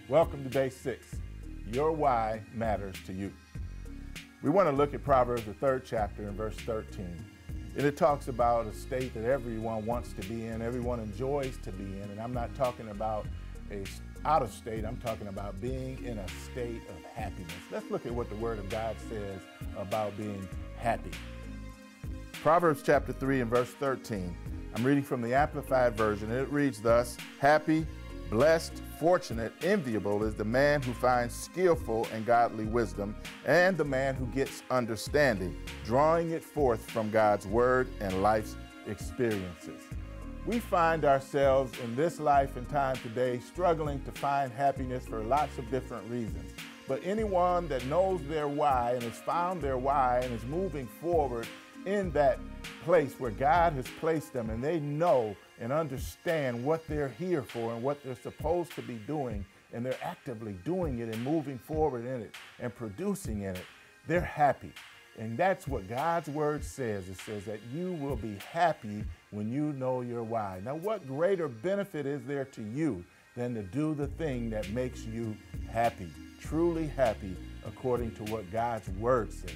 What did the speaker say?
Welcome to day 6. Your why matters to you. We want to look at Proverbs, the 3rd chapter, in verse 13. And it talks about a state that everyone wants to be in, everyone enjoys to be in. And I'm not talking about a out of state, I'm talking about being in a state of happiness. Let's look at what the Word of God says about being happy. Proverbs chapter 3 and verse 13. I'm reading from the Amplified Version, and it reads thus: happy, blessed, fortunate, enviable is the man who finds skillful and godly wisdom, and the man who gets understanding, drawing it forth from God's word and life's experiences. We find ourselves in this life and time today struggling to find happiness for lots of different reasons. But anyone that knows their why and has found their why and is moving forward in that place where God has placed them, and they know and understand what they're here for and what they're supposed to be doing, and they're actively doing it and moving forward in it and producing in it, they're happy. And that's what God's word says. It says that you will be happy when you know your why. Now, what greater benefit is there to you than to do the thing that makes you happy, truly happy, according to what God's word says?